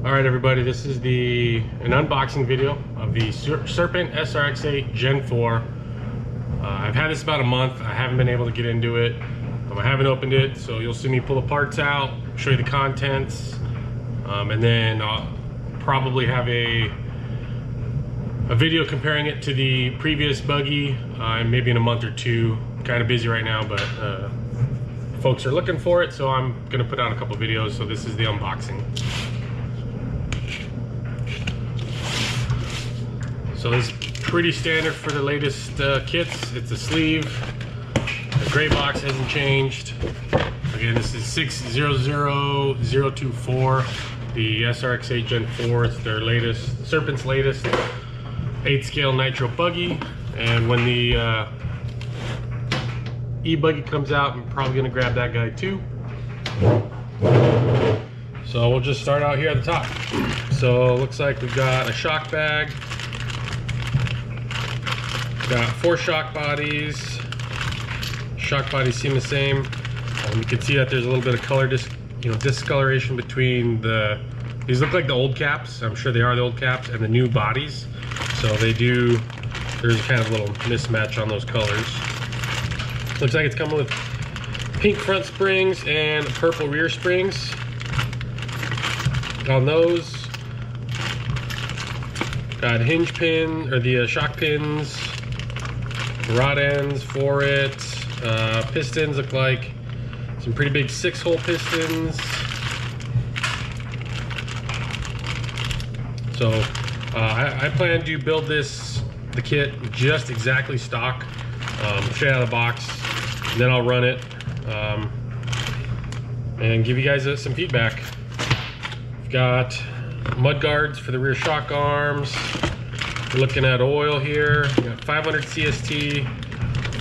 All right, everybody, this is an unboxing video of the Serpent SRX8 Gen 4. I've had this about a month. I haven't been able to get into it. I haven't opened it, so you'll see me pull the parts out, show you the contents, and then I'll probably have a video comparing it to the previous buggy, maybe in a month or two. Kind of busy right now, but folks are looking for it, so I'm gonna put out a couple videos. So this is the unboxing. So this is pretty standard for the latest kits. It's a sleeve. The gray box hasn't changed. Again, this is 600024, the SRX8 Gen 4. It's their latest, Serpent's latest 8 scale nitro buggy. And when the e-buggy comes out, I'm probably gonna grab that guy too. So we'll just start out here at the top. So it looks like we've got a shock bag. Got 4 shock bodies. Shock bodies seem the same. You can see that there's a little bit of color discoloration between these look like the old caps. I'm sure they are the old caps, and the new bodies. So there's kind of a little mismatch on those colors. Looks like it's coming with pink front springs and purple rear springs on those. Got hinge pin, or the shock pins, rod ends for it. Pistons look like some pretty big 6-hole pistons. So I plan to build the kit just exactly stock, straight out of the box. And then I'll run it and give you guys some feedback. We've got mud guards for the rear shock arms. We're looking at oil here. We got 500 CST,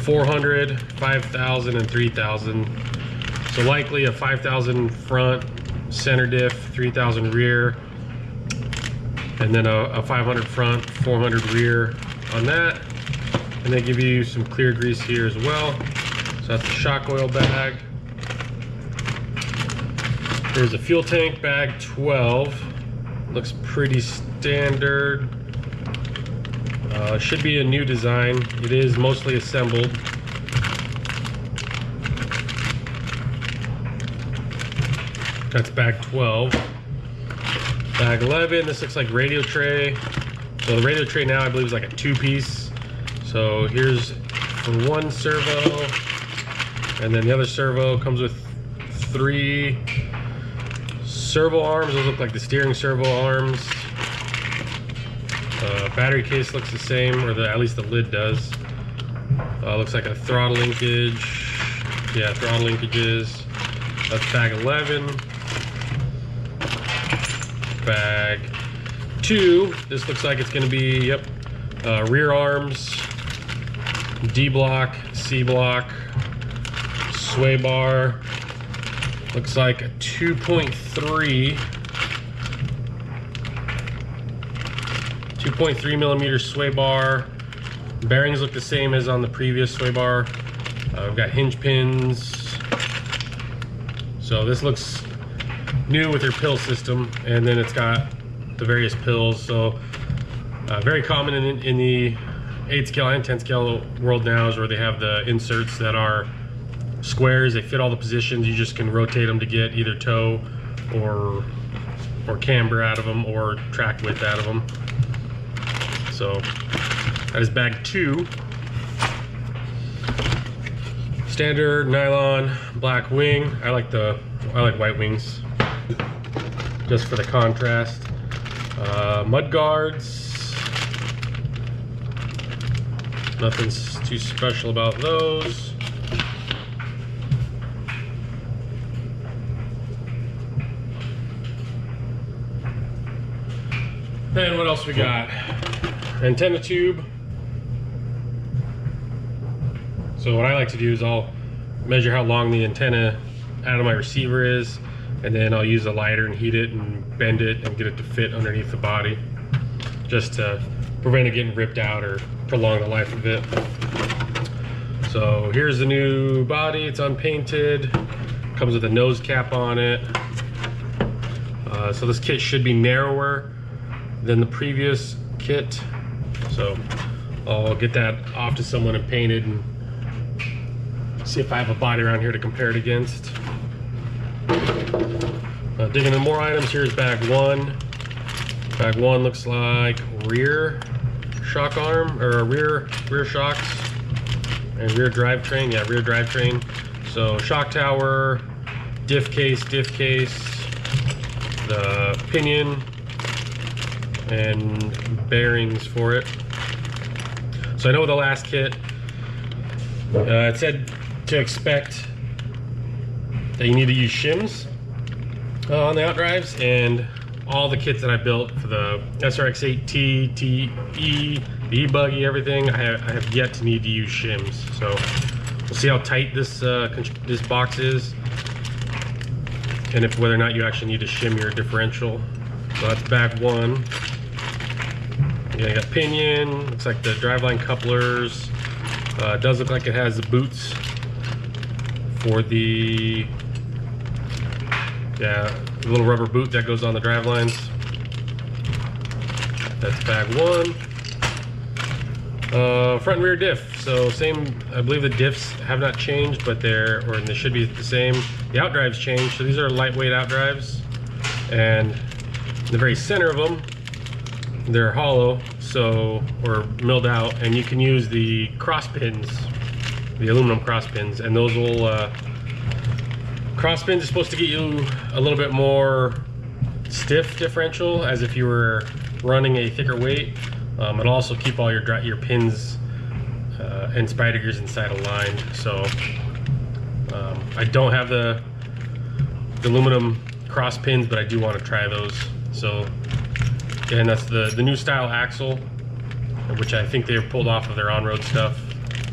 400, 5,000, and 3,000. So likely a 5,000 front, center diff, 3,000 rear, and then a 500 front, 400 rear on that. And they give you some clear grease here as well. So that's the shock oil bag. There's a fuel tank bag 12. Looks pretty standard. Should be a new design. It is mostly assembled. That's bag 12. Bag 11, this looks like radio tray. So the radio tray now I believe is like a 2-piece. So here's for one servo, and then the other servo comes with 3 servo arms. Those look like the steering servo arms. Battery case looks the same, or at least the lid does. Looks like a throttle linkage. Yeah, throttle linkages. That's bag 11. Bag 2. This looks like it's going to be, yep, rear arms, D block, C block, sway bar. Looks like a 2.3 millimeter sway bar. Bearings look the same as on the previous sway bar. We've got hinge pins. So this looks new with their pill system, and then it's got the various pills. So very common in the 8 scale and 10 scale world now is where they have the inserts that are squares. They fit all the positions. You just can rotate them to get either toe or camber out of them, or track width out of them. So that is bag 2. Standard nylon black wing. I like white wings just for the contrast. Mud guards. Nothing too special about those. Then what else we got? Antenna tube. So what I like to do is I'll measure how long the antenna out of my receiver is, and then I'll use a lighter and heat it and bend it and get it to fit underneath the body, just to prevent it getting ripped out or prolong the life of it. So here's the new body. It's unpainted, comes with a nose cap on it. So this kit should be narrower than the previous kit. So I'll get that off to someone and paint it and see if I have a body around here to compare it against. Digging into more items, here's bag one. Bag one looks like rear shock arm, or rear shocks and rear drivetrain. Yeah, rear drivetrain. So shock tower, diff case, the pinion, and bearings for it. So I know with the last kit, it said to expect that you need to use shims on the outdrives, and all the kits that I built for the SRX8T, TE, the E-buggy, everything, I have yet to need to use shims. So we'll see how tight this box is, and whether or not you actually need to shim your differential. So that's bag one. Yeah, you got pinion, looks like the driveline couplers. It does look like it has the boots for the little rubber boot that goes on the drive lines. That's bag one. Front and rear diff. So same, I believe the diffs have not changed, but they should be the same. The outdrives changed, so these are lightweight outdrives. And in the very center of them, they're hollow, or milled out, and you can use the cross pins, the aluminum cross pins, and those will cross pins are supposed to get you a little bit more stiff differential, as if you were running a thicker weight. It'll also keep all your pins and spider gears inside aligned. So I don't have the aluminum cross pins, but I do want to try those. So again, that's the new style axle, which I think they've pulled off of their on-road stuff.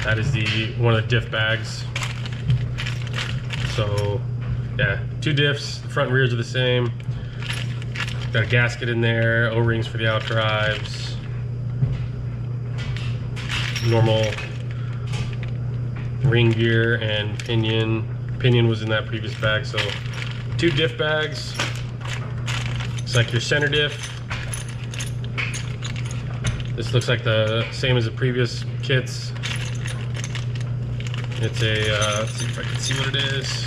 That is one of the diff bags. So yeah, two diffs, the front and rears are the same. Got a gasket in there, O-rings for the outdrives. Normal ring gear and pinion. Pinion was in that previous bag, so two diff bags. It's like your center diff. This looks like the same as the previous kits. It's a, let's see if I can see what it is.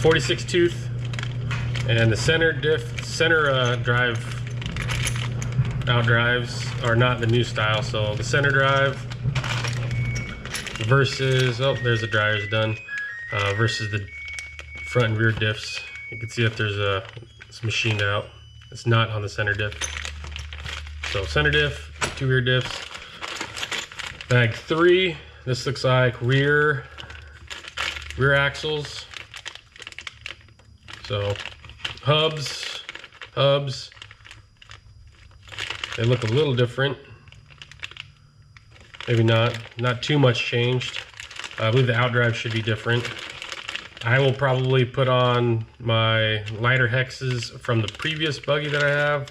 46 tooth, and the center drive outdrives are not the new style. So the center drive versus, oh, there's the dryers done, versus the front and rear diffs. You can see that it's machined out. It's not on the center diff. So center diff, two rear diffs. Bag three, this looks like rear axles. So hubs, they look a little different. Maybe not too much changed. I believe the outdrive should be different. I will probably put on my lighter hexes from the previous buggy that I have,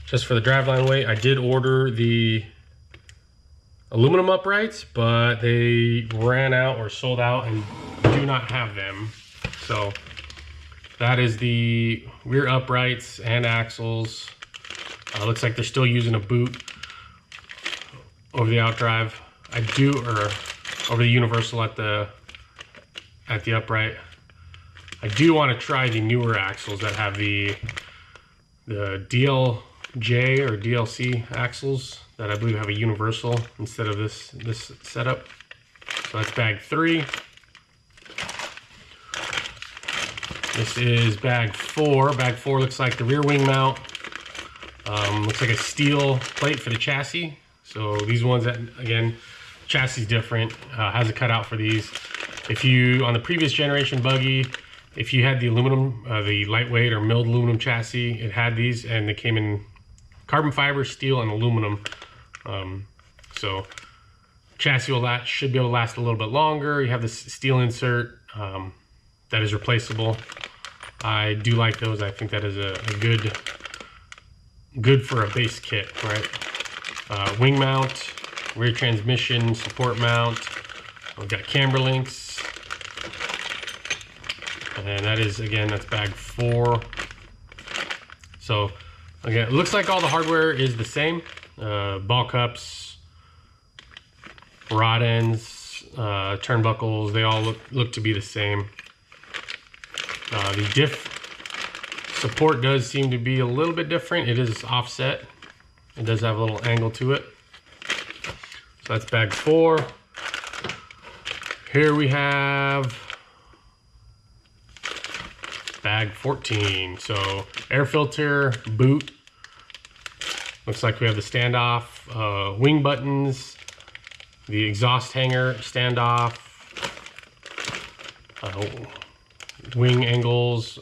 just for the driveline weight. I did order the aluminum uprights, but they ran out or sold out and do not have them. So that is the rear uprights and axles. Looks like they're still using a boot over the outdrive. Or over the universal at the upright. I do want to try the newer axles that have the DLJ or DLC axles that I believe have a universal instead of this setup. So that's bag three. This is bag four. Bag four looks like the rear wing mount. Looks like a steel plate for the chassis. So these ones, that again, chassis is different. Has a cutout for these. If you, on the previous generation buggy, if you had the aluminum, the lightweight or milled aluminum chassis, it had these, and they came in carbon fiber, steel, and aluminum. So chassis should be able to last a little bit longer. You have this steel insert that is replaceable. I do like those. I think that is a good for a base kit, right? Wing mount, rear transmission, support mount. We've got camber links. And that is, again, that's bag four. So again, it looks like all the hardware is the same. Ball cups, rod ends, turnbuckles, they all look to be the same. The diff support does seem to be a little bit different. It is offset. It does have a little angle to it. So that's bag 4. Here we have bag 14. So air filter, boot. Looks like we have the standoff, wing buttons, the exhaust hanger standoff, wing angles.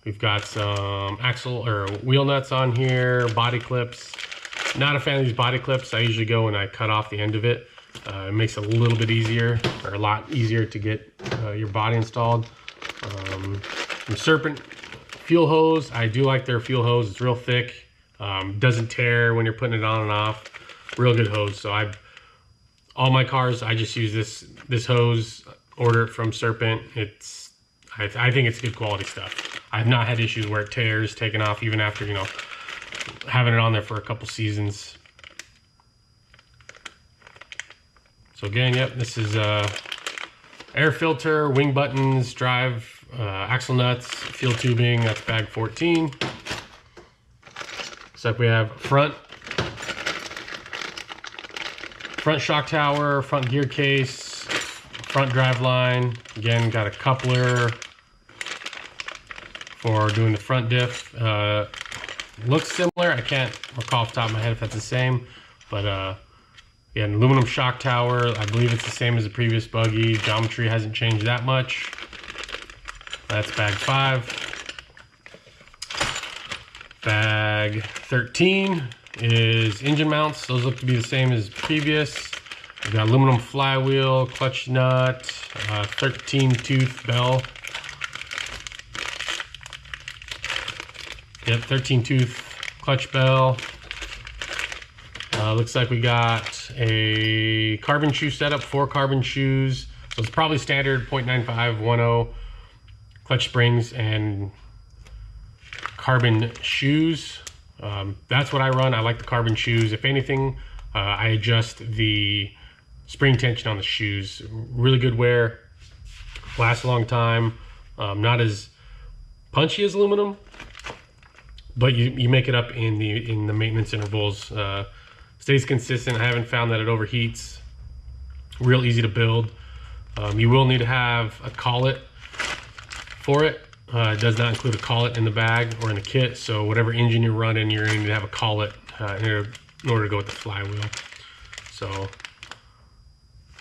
We've got some axle or wheel nuts on here, body clips. Not a fan of these body clips. I usually go and I cut off the end of it. It makes it a little bit easier, or a lot easier to get your body installed. From Serpent fuel hose, I do like their fuel hose. It's real thick, doesn't tear when you're putting it on and off. Real good hose. So all my cars, I just use this hose. Order it from Serpent. I think it's good quality stuff. I've not had issues where it tears, taken off, even after, you know, having it on there for a couple seasons. So again, yep, this is air filter, wing buttons, drive, axle nuts, fuel tubing. That's bag 14. So we have front shock tower, front gear case, front drive line. Again, got a coupler for doing the front diff. Looks similar. I can't recall off the top of my head if that's the same, but yeah, an aluminum shock tower. I believe it's the same as the previous buggy. Geometry hasn't changed that much. That's bag 5. Bag 13 is engine mounts. Those look to be the same as previous. We've got aluminum flywheel, clutch nut, 13 tooth bell. Yep, 13 tooth clutch bell. Looks like we got a carbon shoe setup, 4 carbon shoes. So it's probably standard 0.9510 clutch springs and carbon shoes. That's what I run. I like the carbon shoes. If anything, I adjust the spring tension on the shoes. Really good wear, lasts a long time. Not as punchy as aluminum, but you make it up in the maintenance intervals. Stays consistent. I haven't found that it overheats. Real easy to build. You will need to have a collet for it. It does not include a collet in the bag or in the kit, so whatever engine you're running, you're going to need to have a collet in order to go with the flywheel. So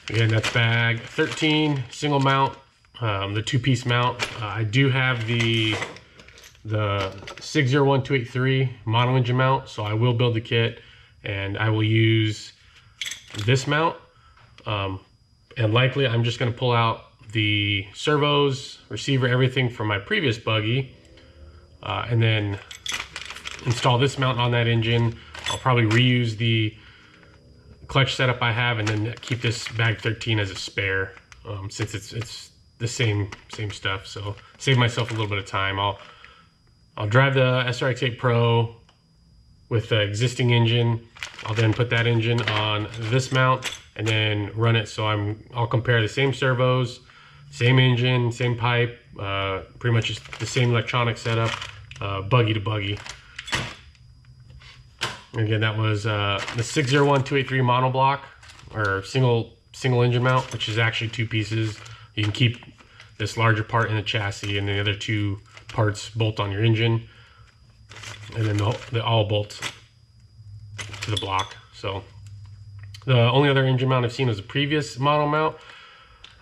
again, that's bag 13, single mount, the 2-piece mount. I do have the 601283 mono engine mount, so I will build the kit and I will use this mount. And likely I'm just going to pull out the servos, receiver, everything from my previous buggy, and then install this mount on that engine. I'll probably reuse the clutch setup I have and then keep this bag 13 as a spare, since it's the same stuff. So save myself a little bit of time. I'll drive the SRX8 Pro with the existing engine. I'll then put that engine on this mount and then run it. So I'll compare the same servos, same engine, same pipe, pretty much just the same electronic setup, buggy to buggy. And again, that was the 601283 monoblock, or single engine mount, which is actually 2 pieces. You can keep this larger part in the chassis and the other 2 parts bolt on your engine, and then they all bolt to the block. So the only other engine mount I've seen was a previous mono mount,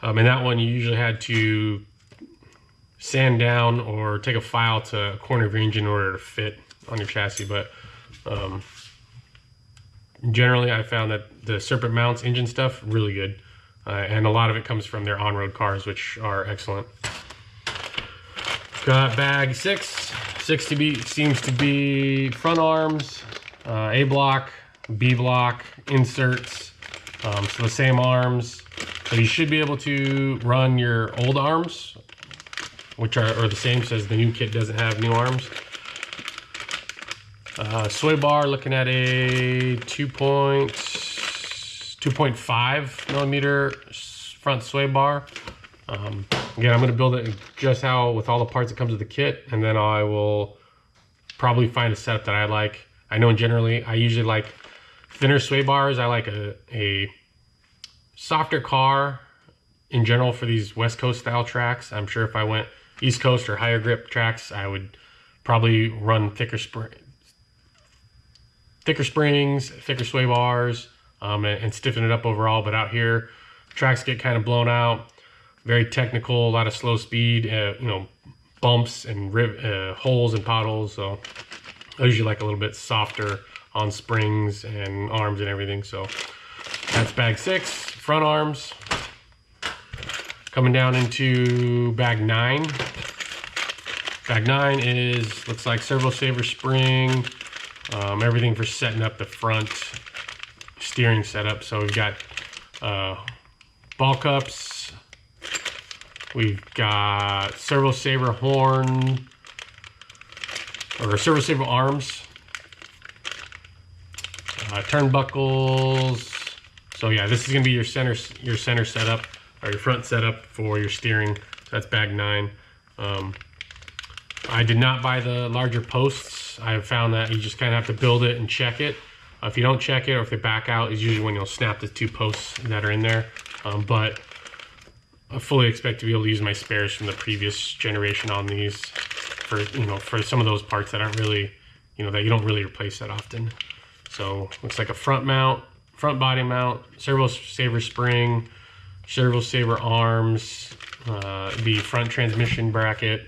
and that one you usually had to sand down or take a file to a corner of your engine in order to fit on your chassis. But generally I found that the Serpent mounts engine stuff really good, and a lot of it comes from their on-road cars, which are excellent. Got bag 6. 6 seems to be front arms, A block, B block, inserts, so the same arms. So you should be able to run your old arms, which are the same, says the new kit doesn't have new arms. Sway bar, looking at a 2.5 millimeter front sway bar. Again, I'm going to build it just how with all the parts that comes with the kit, and then I will probably find a setup that I like. I know generally I usually like thinner sway bars. I like a softer car in general for these West Coast style tracks. I'm sure if I went East Coast or higher grip tracks, I would probably run thicker springs, thicker sway bars, and stiffen it up overall. But out here, tracks get kind of blown out, very technical, a lot of slow speed, you know, bumps and holes and potholes. So I usually like a little bit softer on springs and arms and everything. So that's bag 6, front arms. Coming down into bag 9. Bag 9 looks like servo saver spring, everything for setting up the front steering setup. So we've got ball cups, we've got servo saver horn, or servo saver arms, turnbuckles. So yeah, this is gonna be your center setup, or your front setup for your steering. So that's bag 9. I did not buy the larger posts. I have found that you just kind of have to build it and check it. If you don't check it, or if they back out, is usually when you'll snap the 2 posts that are in there. But I fully expect to be able to use my spares from the previous generation on these for, you know, for some of those parts that aren't really, you know, that you don't really replace that often. So looks like a front body mount, servo saver spring, servo saver arms, the front transmission bracket,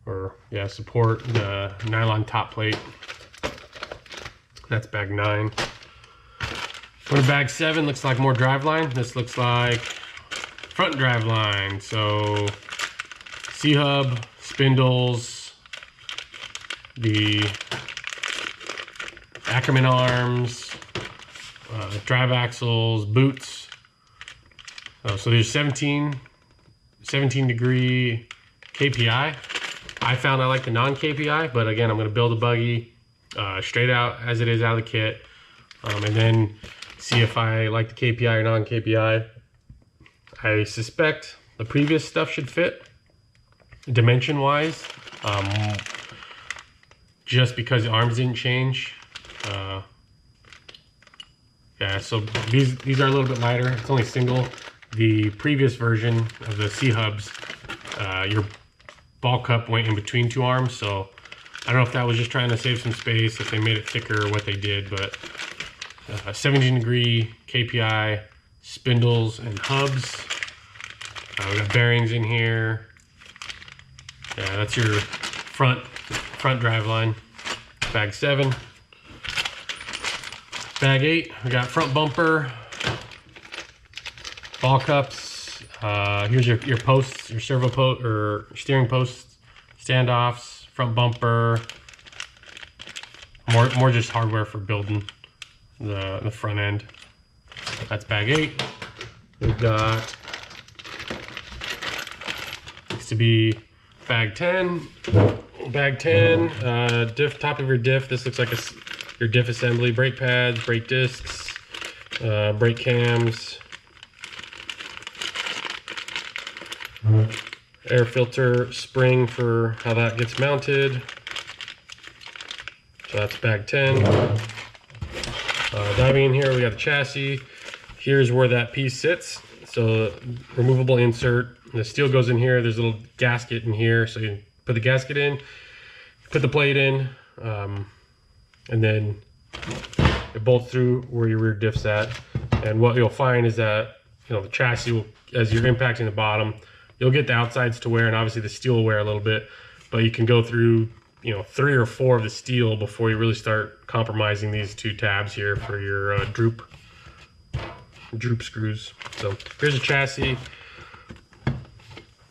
or yeah, support, the nylon top plate. That's bag 9. Go to bag 7, looks like more driveline. This looks like front driveline. So C-hub, spindles, the Ackerman arms, drive axles, boots. So there's 17 degree KPI. I found I like the non-KPI, but again, I'm going to build a buggy straight out as it is out of the kit, and then see if I like the KPI or non-KPI. I suspect the previous stuff should fit dimension-wise, just because the arms didn't change. Yeah, so these are a little bit lighter. It's only single. The previous version of the C-hubs, your ball cup went in between 2 arms, so I don't know if that was just trying to save some space, if they made it thicker or what they did, but 17 degree KPI, spindles and hubs. We got bearings in here. Yeah, that's your front drive line. Bag 7. Bag 8, we got front bumper, ball cups. Here's your posts, your servo post or steering posts, standoffs, front bumper. More just hardware for building the front end. That's bag 8. We've got, needs to be bag 10. Bag 10, top of your diff. This looks like your diff assembly, brake pads, brake discs, brake cams, air filter spring for how that gets mounted. So that's bag 10. Diving in here, we got the chassis. Here's where that piece sits. So removable insert. The steel goes in here. There's a little gasket in here. So you put the gasket in, put the plate in, and then it bolts through where your rear diff's at. And what you'll find is that, you know, the chassis will, as you're impacting the bottom, you'll get the outsides to wear, and obviously the steel will wear a little bit, but you can go through, you know, 3 or 4 of the steel before you really start compromising these 2 tabs here for your droop screws. So here's a chassis,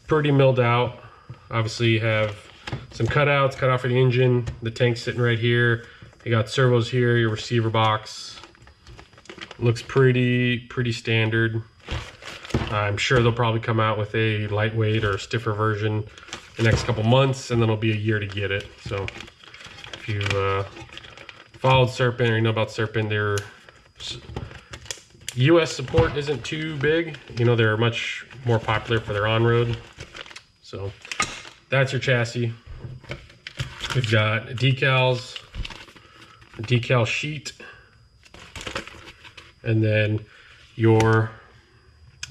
pretty milled out. Obviously you have some cutouts cut out for the engine. The tank's sitting right here. You got servos here, your receiver box. Looks pretty standard. I'm sure they'll probably come out with a lightweight or stiffer version the next couple months, and then it'll be a year to get it. So If you've followed Serpent or you know about Serpent, their US support isn't too big. You know, they're much more popular for their on-road. So that's your chassis. We've got decals, a decal sheet, and then your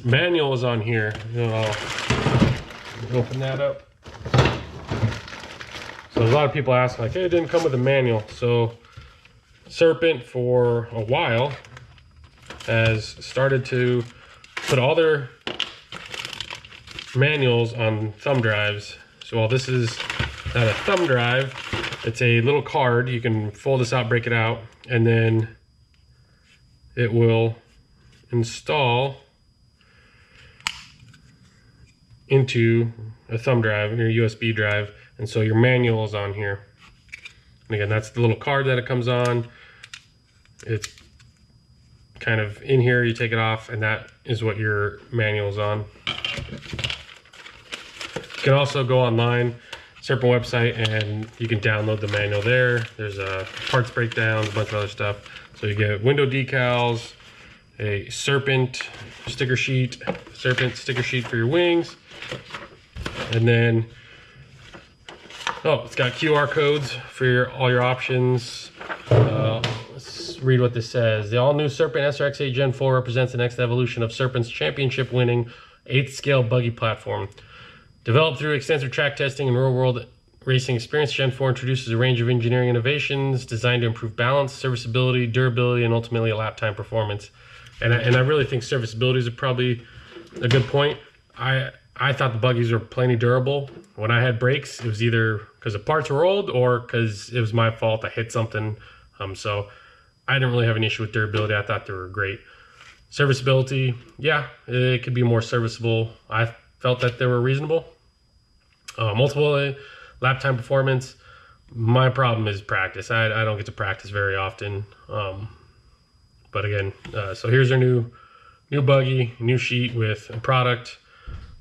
manual is on here. I'll open that up. So a lot of people ask, like, hey, it didn't come with a manual. So Serpent, for a while, has started to put all their manuals on thumb drives. So while this is not a thumb drive, it's a little card. You can fold this out, break it out, and then it will install into a thumb drive, your USB drive, and so your manual is on here. And again, that's the little card that it comes on. It's kind of in here, you take it off, and that is what your manual is on. You can also go online, Serpent website, and you can download the manual there. There's parts breakdowns, a bunch of other stuff. So you get window decals, a Serpent sticker sheet for your wings, and then it's got QR codes for all your options. Let's read what this says. The all-new Serpent SRX8 Gen 4 represents the next evolution of Serpent's championship-winning 8th scale buggy platform. Developed through extensive track testing and real-world racing experience, Gen 4 introduces a range of engineering innovations designed to improve balance, serviceability, durability, and ultimately a lap time performance. And I really think serviceability is probably a good point. I thought the buggies were plenty durable. When I had brakes, it was either because the parts were old or because it was my fault, I hit something. So I didn't really have an issue with durability. I thought they were great. Serviceability, yeah, it could be more serviceable. I felt that they were reasonable. Multiple lap time performance. My problem is practice. I don't get to practice very often. But again, so here's our new buggy, new sheet with a product.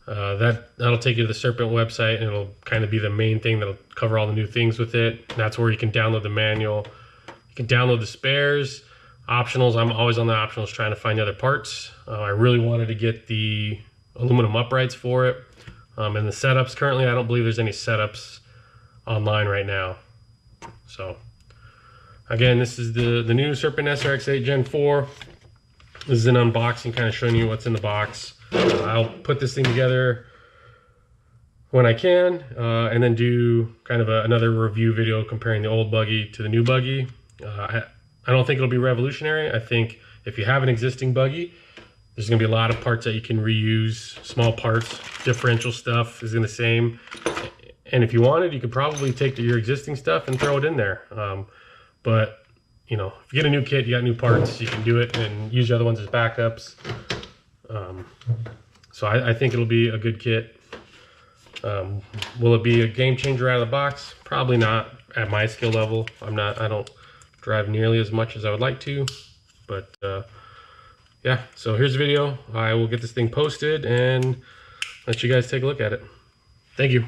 That'll take you to the Serpent website, and it'll kind of be the main thing that'll cover all the new things with it. And that's where you can download the manual. You can download the spares, optionals. I'm always on the optionals trying to find the other parts. I really wanted to get the aluminum uprights for it. And the setups, currently I don't believe there's any setups online right now. So again, this is the new Serpent SRX8 Gen 4. This is an unboxing, kind of showing you what's in the box. I'll put this thing together when I can, and then do kind of another review video comparing the old buggy to the new buggy. I don't think it'll be revolutionary. I think if you have an existing buggy, there's going to be a lot of parts that you can reuse, small parts, differential stuff is in the same. And if you wanted, you could probably take your existing stuff and throw it in there. But you know, if you get a new kit, you got new parts, you can do it and use the other ones as backups. So I think it'll be a good kit. Will it be a game changer out of the box? Probably not at my skill level. I don't drive nearly as much as I would like to, but yeah, so here's the video. I will get this thing posted and let you guys take a look at it. Thank you.